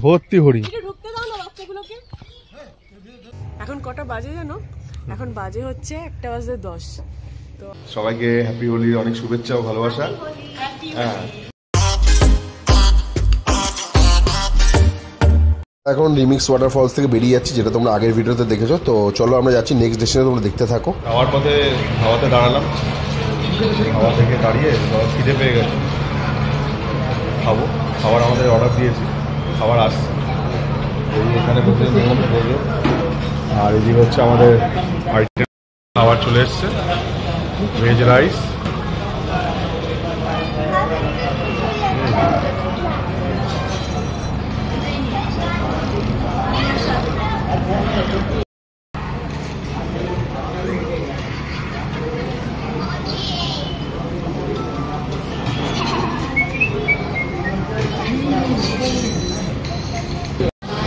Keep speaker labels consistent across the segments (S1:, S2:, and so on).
S1: ভর্তি হরিণ।
S2: এখন কটা বাজে জানো? এখন বাজে হচ্ছে 1:10। তো
S1: সবাইকে হ্যাপি হোলির অনেক শুভেচ্ছা ও ভালোবাসা। হ্যাঁ, এখন রিমিক্স ওয়াটারফলস থেকে বেরিয়ে যাচ্ছি, যেটা তোমরা আগের ভিডিওতে দেখেছো। তো চলো আমরা যাচ্ছি নেক্সট ডেস্টিনেশনে, তোমরা দেখতে থাকো। খাওয়ার পথে হাওয়াতে দাঁড়ালাম, হাওয়া থেকে দাঁড়িয়ে খিদে পেয়ে গেছে, খাবো। খাবার আমাদের অর্ডার দিয়েছি, খাবার আসছে। এই এখানে বসে মেমো করবো। আর এদিকে হচ্ছে আমাদের আইটেম, খাবার চলে এসছে, ভেজ রাইস,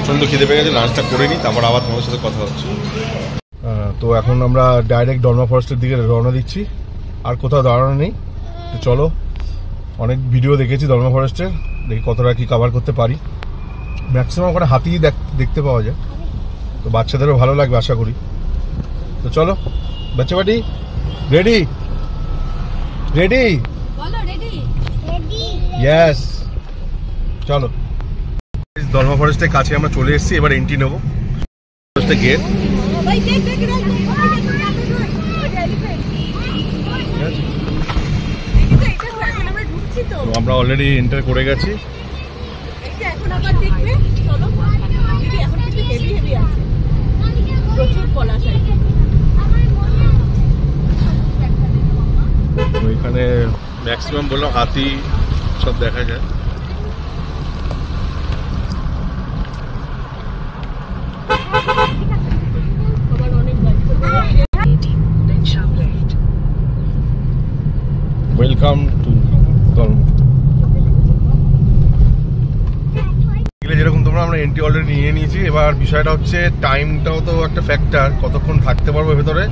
S1: প্রচণ্ড খিদে পেয়ে গেছে, লাঞ্চটা করে নিই, তারপর আবার তোমাদের সাথে কথা হচ্ছে। তো এখন আমরা ডাইরেক্ট ডলমা ফরেস্টের দিকে রওনা দিচ্ছি, আর কোথাও দাঁড়ানো নেই। তো চলো, অনেক ভিডিও দেখেছি ডলমা ফরেস্টের, দেখি কতটা কি কভার করতে পারি। ম্যাক্সিমাম ওখানে হাতি দেখতে পাওয়া যায়, তো বাচ্চাদেরও ভালো লাগবে আশা করি। তো চলো বাচ্চা বাটি, রেডি রেডি ইয়েস, চলো। ডলমা ফরেস্টের কাছে আমরা চলে এসেছি, এবার এন্ট্রি নেবো। ফরেস্টের গেট, আমরা অলরেডি এন্টার করে গেছি। ওইখানে ম্যাক্সিমাম বললাম হাতি সব দেখা যায়। Welcome to Dolma. যেরকম তোমরা আমরা এন্ট্রি অলরেডি নিয়ে নিয়েছি। এবার বিষয়টা হচ্ছে টাইমটাও তো একটা ফ্যাক্টর, কতক্ষণ থাকতে পারবো ভেতরে।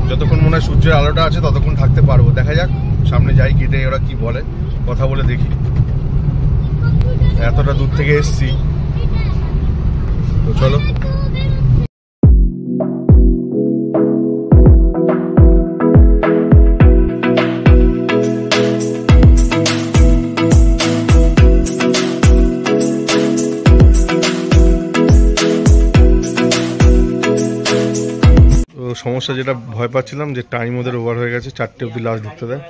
S1: যতক্ষণ মনে হয় সূর্যের আলোটা আছে ততক্ষণ থাকতে পারবো, দেখা যাক। সামনে যাই, গেটে ওরা কি বলে, কথা বলে দেখি। এতটা দূর থেকে এসছি, তো চলো। সমস্যা যেটা ভয় পাচ্ছিলাম যে টাইম ওদের ওভার হয়ে গেছে, 4টে অবধি লাস্ট ঢুকতে দেয়।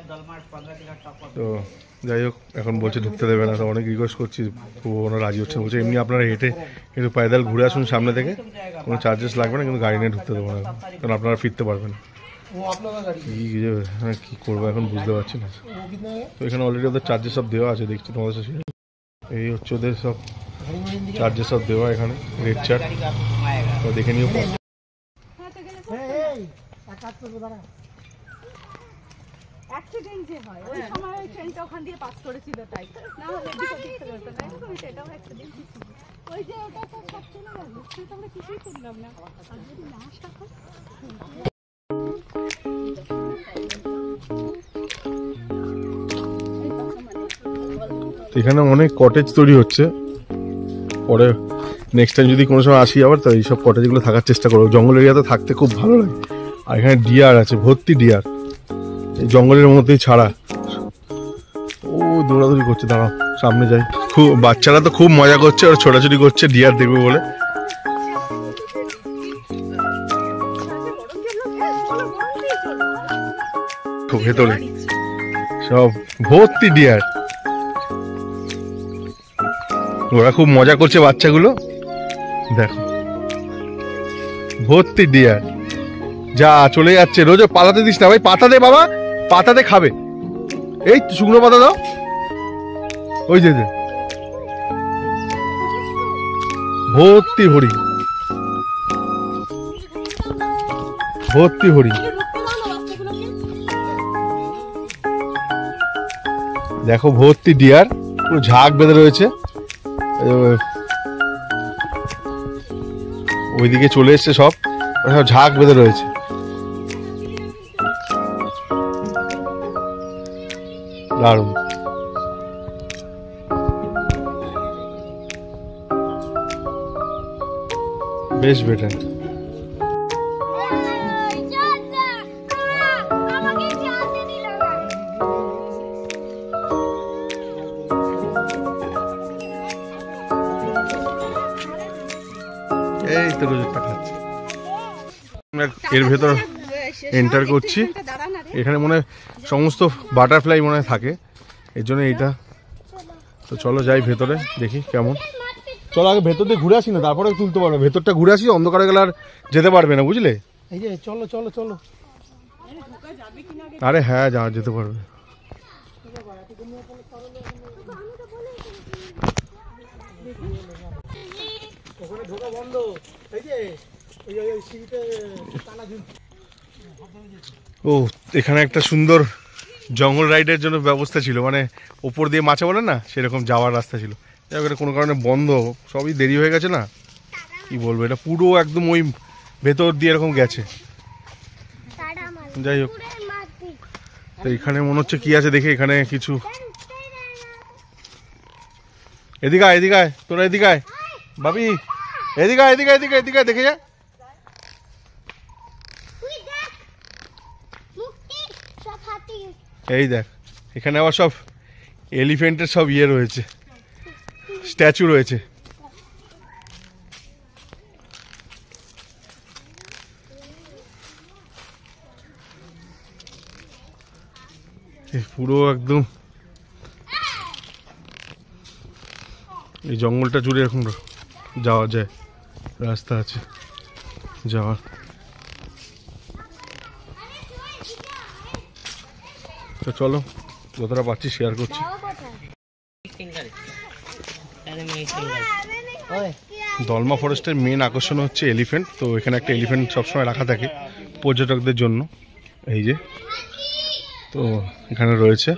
S1: তো যাই হোক, এখন বলছে ঢুকতে দেবে না। তো অনেক রিকোয়েস্ট করছি, ওনারা রাজি হচ্ছে। বলছে এমনি আপনারা হেঁটে একটু পায়দাল ঘুরে আসুন সামনে থেকে, কোনো চার্জেস লাগবে না, কিন্তু গাড়ি নিয়ে ঢুকতে দেবো না, কারণ আপনারা ফিরতে পারবেন। কী করবো এখন বুঝতে পারছি না। তো এখানে অলরেডি ওদের চার্জেস সব দেওয়া আছে, দেখছি তোমাদের সাথে। এই হচ্ছে ওদের সব চার্জেস সব দেওয়া এখানে, রেড চার্ট। তো দেখে নিও।
S3: অ্যাক্সিডেন্ট যে হয় ওই সময় ওই ট্রেনটা ওখান দিয়ে পাস করেছিল, তাই না হলে এটাও অ্যাক্সিডেন্ট ছিল। ওই যে ওটা তো সব চলে গেল, সেটা আমরা কিছুই করলাম না। আর যদি লাশটা হয়,
S1: এখানে অনেক কটেজ তৈরি হচ্ছে। পরে নেক্সট টাইম যদি কোনো সময় আসি আবার, তো এইসব কটেজগুলো থাকার চেষ্টা করবো। জঙ্গল এরিয়াতে থাকতে খুব ভালো লাগে। আর এখানে ডিয়ার আছে, ভর্তি ডিয়ার, এই জঙ্গলের মধ্যেই ছাড়া। ও দৌড়াদৌড়ি করছে, দাঁড়াও সামনে যাই। খুব বাচ্চারা তো খুব মজা করছে, ওরা ছোটাছুটি করছে ডিয়ার দেখবে বলে। খুব ভেতরে সব ভর্তি ডিয়ার, ওরা খুব মজা করছে বাচ্চাগুলো। দেখো ভর্তি ডিয়ার, যা চলে যাচ্ছে। রোজ পালাতে দিস না ভাই, পাতা দে বাবা, পাতাতে খাবে। এই শুকনো পাতা দাও, ওই যে ভর্তি হরিণ, ভর্তি হরিণ। দেখো ভর্তি ডিয়ার, পুরো ঝাঁক বেঁধে রয়েছে। ওইদিকে চলে এসছে সব, ঝাঁক বেঁধে রয়েছে। দারুণ। বেশ বেটার। এই তো রোজটা খাচ্ছে। এর ভেতর এন্টার করছি, এখানে মনে হয় সমস্ত বাটারফ্লাই মনে হয় থাকে, এর জন্য এইটা। তো চলো যাই ভেতরে দেখি কেমন। চলো আগে ভেতর দিয়ে ঘুরে আসি না, তারপরে তুলতে পারবে। ভেতরটা ঘুরে আসি, অন্ধকারে গেলে আর যেতে পারবে না, বুঝলে? এই যে চলো চলো চলো। আরে হ্যাঁ, যাওয়া যেতে পারবে। ও এখানে একটা সুন্দর জঙ্গল রাইডের জন্য ব্যবস্থা ছিল, মানে ওপর দিয়ে মাছা বলে না, সেরকম যাওয়ার রাস্তা ছিল। যাই হোক, এটা কোনো কারণে বন্ধ, সবই দেরি হয়ে গেছে না, কি বলবো, এটা পুরো একদম ওই ভেতর দিয়ে এরকম গেছে। যাই হোক, তো এখানে মনে হচ্ছে কি আছে দেখি, এখানে কিছু। এদিকে আয়, এদিকে আয়, তোরা এদিকে আয় ভাবি, এদিকে আয়, এদিকে এদিকে এদিকে দেখে যা। এই দেখ, এখানে আবার সব এলিফ্যান্টের সব ইয়ে রয়েছে, স্ট্যাচু রয়েছে। পুরো একদম এই জঙ্গলটা জুড়ে এখন যাওয়া যায়, রাস্তা আছে যাওয়ার। তো চলো, যতটা পাচ্ছি শেয়ার করছি। দলমা ফরেস্টের মেন আকর্ষণ হচ্ছে এলিফ্যান্ট। তো এখানে একটা এলিফ্যান্ট সবসময় রাখা থাকে পর্যটকদের জন্য, এই যে। তো এখানে রয়েছে,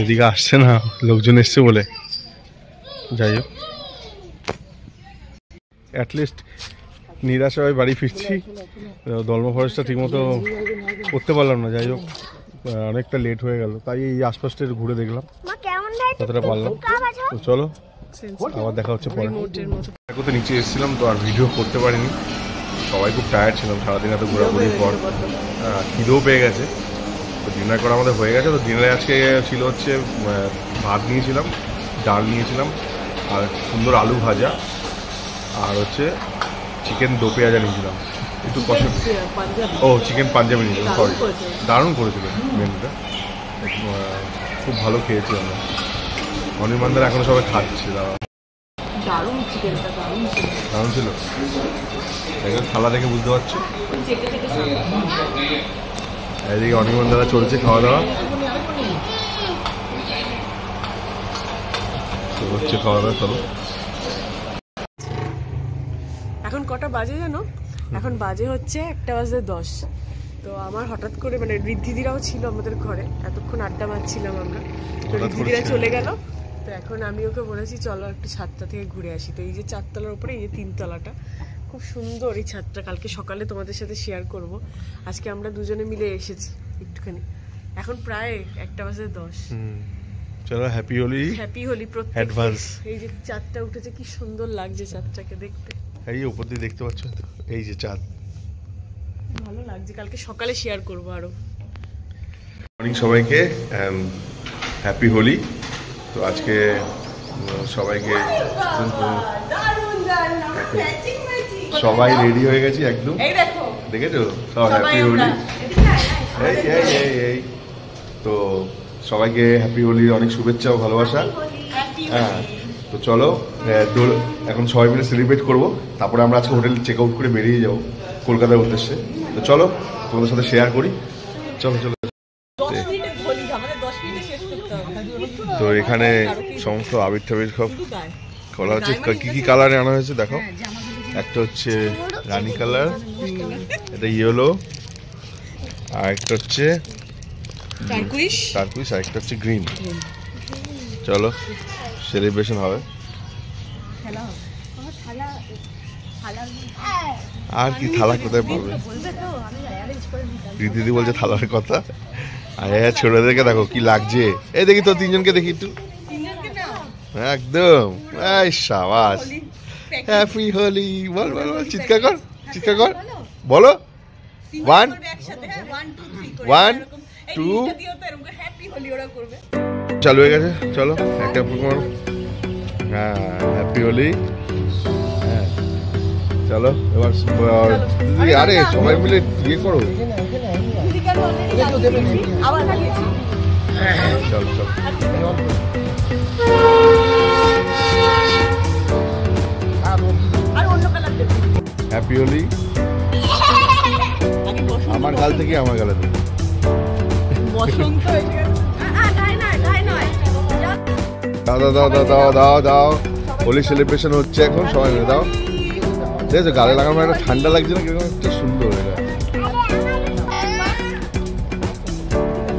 S1: এদিকে আসছে না, লোকজন এসছে বলে। যাই হোক, অ্যাটলিস্ট নিরাশা হয়ে বাড়ি ফিরছি। দলমা ফরেস্টটা ঠিকমতো করতে পারলাম না, যাই হোক অনেকটা লেট হয়ে গেল, তাই এই আশপাশটা ঘুরে দেখলাম, কতটা পারলাম। তো চলো, আবার দেখা হচ্ছে পরে। তো নিচে এসেছিলাম, তো আর ভিডিও করতে পারিনি, সবাই খুব টায়ার্ড ছিলাম সারাদিন এত ঘোরাঘুরির পর, খিদেও পেয়ে গেছে। তো ডিনার করা আমাদের হয়ে গেছে। তো ডিনারে আজকে ছিল হচ্ছে ভাত নিয়েছিলাম, ডাল নিয়েছিলাম, আর সুন্দর আলু ভাজা, আর হচ্ছে চিকেন দো পেঁয়াজা নিয়েছিলাম। একটু কষা, ও চিকেন পাঞ্জাবি নিয়েছিলাম, সরি, দারুণ করেছিল মেনুটা, খুব ভালো খেয়েছি আমরা। অনির্বাণদারা এখনো সবাই খাচ্ছে, দারুণ ছিল। থালা দেখে বুঝতে পারছো। এদিকে অনির্বাণদারা চলছে খাওয়া দাওয়া, হচ্ছে খাওয়া দাওয়া। চলো,
S2: এখন কটা বাজে জানো? এখন বাজে হচ্ছে 1:10। তো আমার হঠাৎ করে, মানে ঋদ্ধিদিরাও ছিল আমাদের ঘরে, এতক্ষণ আড্ডা মারছিলাম আমরা, তো ঋদ্ধিদিরা চলে গেল। তো এখন আমি ওকে বলেছি চলো একটু ছাদটা থেকে ঘুরে আসি। তো এই যে 4 তলার উপরে এই যে 3 তলাটা, খুব সুন্দর এই ছাদটা, কালকে সকালে তোমাদের সাথে শেয়ার করব। আজকে আমরা দুজনে মিলে এসেছি একটুখানি, এখন প্রায় 1:10।
S1: চলো, happy Holi.
S2: Happy Holi
S1: advance.
S2: এই যে চাঁদটা উঠেছে, কি সুন্দর লাগছে চাঁদটাকে দেখতে।
S1: এই উপর দিয়ে দেখতে পাচ্ছ, এই যে চাঁদ,
S2: ভালো লাগছে। কালকে সকালে শেয়ার করবো আরো।
S1: মর্নিং সবাইকে, হ্যাপি হোলি। তো আজকে সবাইকে সবাই রেডি হয়ে গেছি একদম, দেখেছো সব হ্যাপি হোলি। এই এই এই এই তো সবাইকে হ্যাপি হোলির অনেক শুভেচ্ছা ও ভালোবাসা। হ্যাঁ, তো চলো এখন সবাই মিলে সেলিব্রেট করবো, তারপরে আমরা আজকে হোটেল চেক আউট করে বেরিয়ে যাবো কলকাতার উদ্দেশ্যে। তো চলো তোমাদের সাথে শেয়ার করি, চলো চলো। তো এখানে সমস্ত আবির টাবির সব করা হচ্ছে, কি কি কালারে আনা হয়েছে দেখো। একটা হচ্ছে রানি কালার, এটা ইয়েলো, আর একটা হচ্ছে টারকুইশ, আর একটা হচ্ছে গ্রিন। চলো সেলিব্রেশন হবে। আর কি থালা কোথায় পাবে, দিদি বলছে থালার কথা, আরে ছোটদেরকে দেখো কি লাগছে। এই দেখি তো তিনজনকে দেখি একটু, একদম এই সাবাস। হ্যাপি হোলি বল বল বল, চিৎকার কর চিৎকার কর, বলো 1 1 2 চালু হয়ে গেছে। চলো একটা প্রমাণ। হ্যাঁ হ্যাপি হোলি। হ্যাঁ চলো এবার দিদি, আরে সবাই মিলে ইয়ে করো। চল চল হ্যাপি হোলি। আমার গাল থেকে আমার গালে দেবো। দাও দাও দাও দাও দাও দাও দাও, হোলি সেলিব্রেশন হচ্ছে এখন, সবাই মিলে দাও। দেখছো গালে লাগানো একটা ঠান্ডা লাগছে না, কিরকম একটা সুন্দর এটা।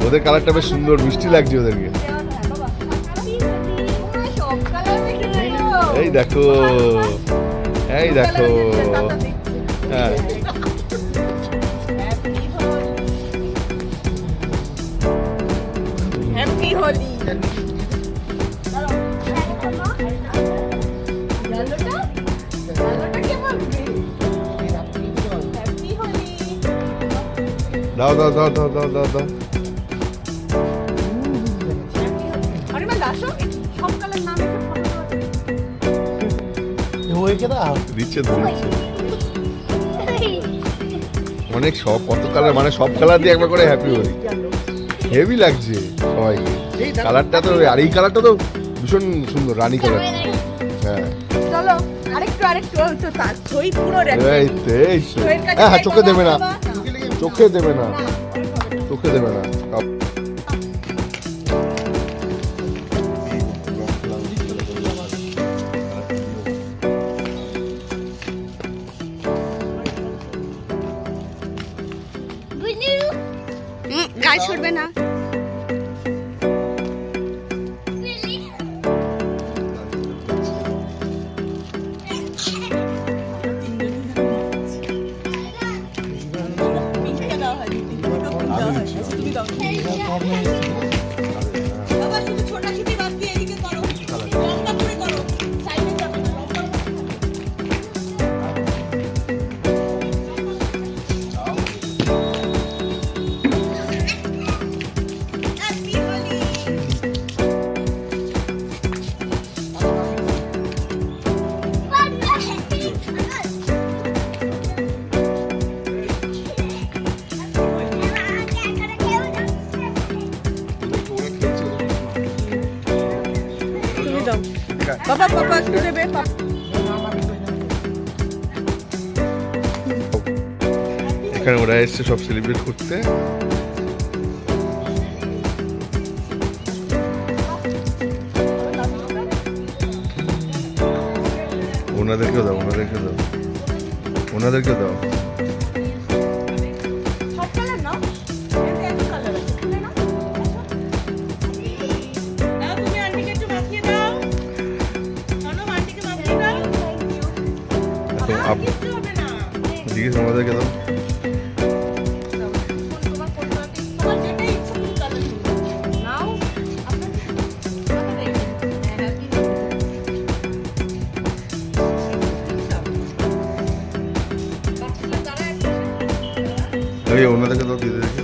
S1: ওদের কালারটা বেশ সুন্দর, মিষ্টি লাগছে ওদেরকে। এই দেখো এই দেখো। হ্যাঁ
S2: হ্যাপি হোলি।
S1: দাও দাও দাও দাও দাও দাও দাও। দিচ্ছে তো দিচ্ছে। অনেক সব কত কালার, মানে সব কালার দিয়ে একবার করে হ্যাপি হোলি। হেভি লাগছে সবাইকে। কালারটা তো, আর এই কালারটা তো ভীষণ সুন্দর, রানী কালার। হ্যাঁ
S2: চলো আরেকটু ছই পুরো
S1: এই তো এই তো। হ্যাঁ চোখে দেবে না, চোখে দেবে না, চোখে দেবে না।
S2: গায়ে ছড়বে না। বাবা বাবা একটু দেবে।
S1: এখানে ওরা এসছে সব সেলিব্রেট করতে। ওনাদেরকেও দাও, ওনাদেরকে দাও, ওনাদেরকে দাও। জিজ্ঞেস আমাদেরকে দাও। ওনাদেরকে দাও, দিদি দেখে।